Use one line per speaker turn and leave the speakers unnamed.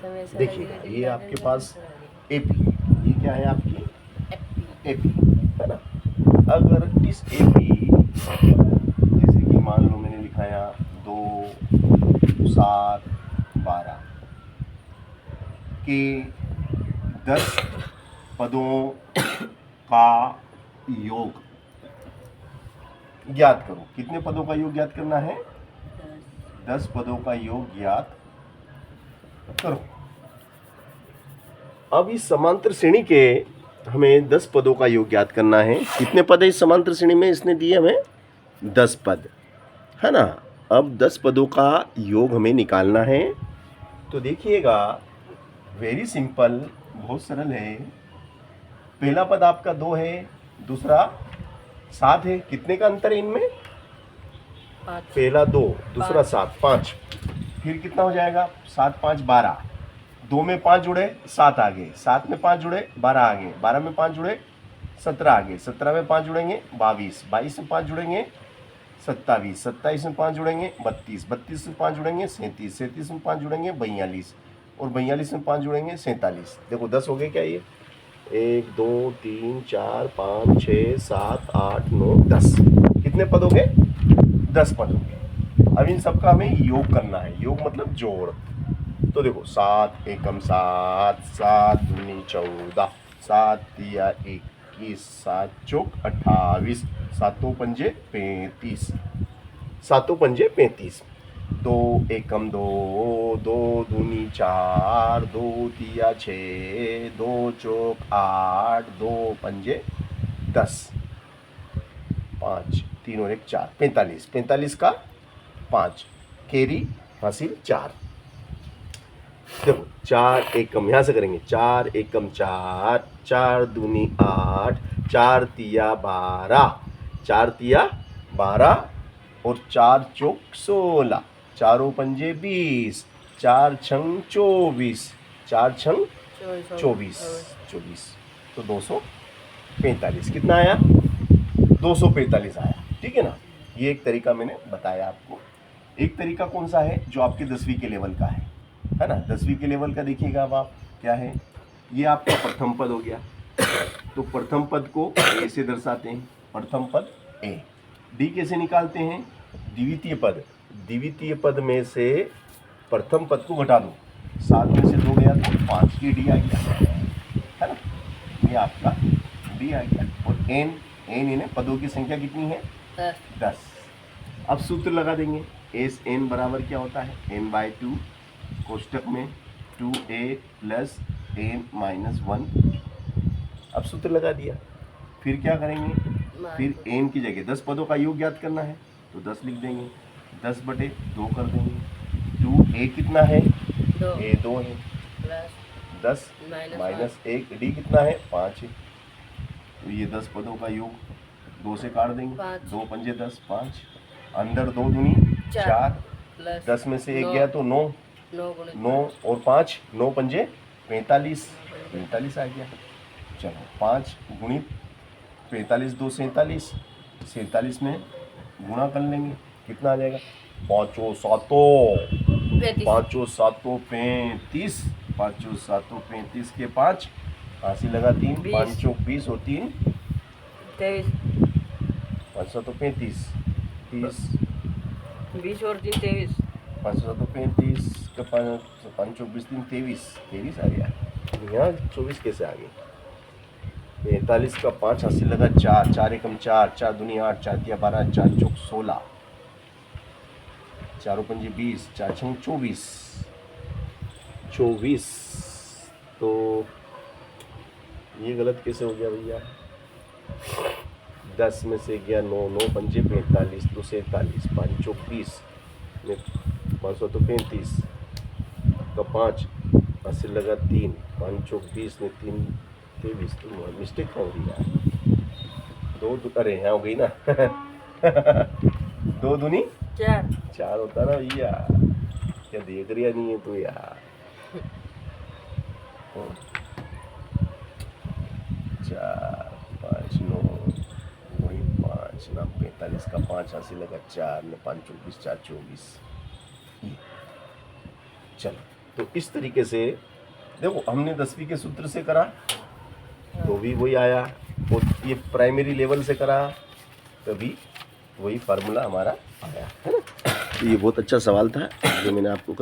देखिएगा ये आपके पास एपी, ये क्या है आपकी एपी, है ना। अगर इस एपी जैसे कि मान लो मैंने लिखा यहाँ 2 7 12 के 10 पदों का योग ज्ञात करो। कितने पदों का योग ज्ञात करना है? 10 पदों का योग ज्ञात करो। अब इस समांतर श्रेणी के हमें 10 पदों का योग ज्ञात करना है। कितने पद है इस समांतर श्रेणी में? इसने दिए हमें 10 पद, है ना। अब 10 पदों का योग हमें निकालना है। तो देखिएगा वेरी सिंपल, बहुत सरल है। पहला पद आपका 2 है, दूसरा 7 है। कितने का अंतर है इनमें?
5।
पहला 2, दूसरा 7, 5। फिर कितना हो जाएगा? 7 5 12। 2 में 5 जुड़े 7 आ गए, 7 में 5 जुड़े 12 आ गए, 12 में 5 जुड़े 17 आ गए, 17 में 5 जुड़ेंगे 22, 22 में 5 जुड़ेंगे 27, 27 में 5 जुड़ेंगे 32, 32 में 5 जुड़ेंगे 37, 37 में 5 जुड़ेंगे 42 और 42 में 5 जुड़ेंगे 47। देखो 10 हो गए क्या ये? 1 2 3 4 5 6 7 8 9 10। कितने पद हो गए? 10 पद हो गए। अब इन सबका हमें योग करना है। योग मतलब जोड़। तो देखो 7 एकम 7, 7 दूनी 14, 7 तिया 21, 7 चौक 28, 7 पंजे 35, 7 पंजे 35। 2 एकम 2, 2 दूनी 4, 2 तिया 6, 2 चौक 8, 2 पंजे 10, 5 3 और 1 4, 45। 45 का 5 केरी हासिल 4। देखो 4 एकम यहाँ से करेंगे, 4 एकम 4, 4 दूनी 8, 4 तिया 12, 4 तिया 12 और 4 चौक 16, 4 पंजे 20, 4 छंग 24, 4 छंग 24, 24। तो 245। कितना आया? 245 आया। ठीक है ना। ये एक तरीका मैंने बताया आपको। एक तरीका कौन सा है? जो आपके 10वीं के लेवल का है ना। 10वीं के लेवल का देखिएगा। अब आप क्या है, ये आपका प्रथम पद हो गया। तो प्रथम पद को ए से दर्शाते हैं। प्रथम पद ए। डी कैसे निकालते हैं? द्वितीय पद। द्वितीय पद में से प्रथम पद को घटा दो। 7 में से 2 गया तो 5 की डी आ गया, है ना। ये आपका डी आ गया। और एन, एन इन्हें पदों की संख्या कितनी है? 10। अब सूत्र लगा देंगे। एस एन बराबर क्या होता है? n/2 कोष्टक में 2a प्लस n माइनस 1। अब सूत्र लगा दिया। फिर क्या करेंगे? फिर n की जगह 10 पदों का योग ज्ञात करना है तो 10 लिख देंगे। 10/2 कर देंगे। 2a कितना है? a 2 है, 10 माइनस 1 d कितना है? 5 है। तो ये 10 पदों का योग 2 से काट देंगे। 2 पंजे 10, 5 अंदर 2 दूनी 4, 10 में से 1 गया तो 9, 9 और 5 9 पंजे 45, 45 आ गया। चलो 5 गुणित 45 2 47, 47 में गुणा कर लेंगे। कितना आ जाएगा? 5 7 5 7 35, 5 7 35 के 5 फांसी लगा 3, 5 20 और 3
23,
5 7 35, 30
20 और 3 23,
5 7 35 का 5 20 3 23, 23 आ गया। यहाँ 24 कैसे आ गई? 45 का 5 हासिल लगा 4, 4 एकम 4, 4 दूनी 8, 4 तिया 12, 4 चौक 16, 4 पंजे 20, 4 छंग 24, 24। तो ये गलत कैसे हो गया भैया? 10 में से गया 9, 9 पंजे 45, 2 47, 5 चौक 20, 5 तो 35 का 5 हासिल लगा 3, 5 चौक 20 में 3 23। तो मिस्टेक हो रही है। 2 अरे यहाँ हो गई ना 2 दूनी 4 होता ना भैया। क्या देख रही नहीं है तू यार? 4 5 9 वही 5 ना 45 का 5 हासिल लगा 4 में 5 24, 4 24। चलो तो इस तरीके से देखो, हमने 10वीं के सूत्र से करा तो भी वही आया, और ये प्राइमरी लेवल से करा तो भी वही फार्मूला हमारा आया, है ना। तो ये बहुत अच्छा सवाल था जो मैंने आपको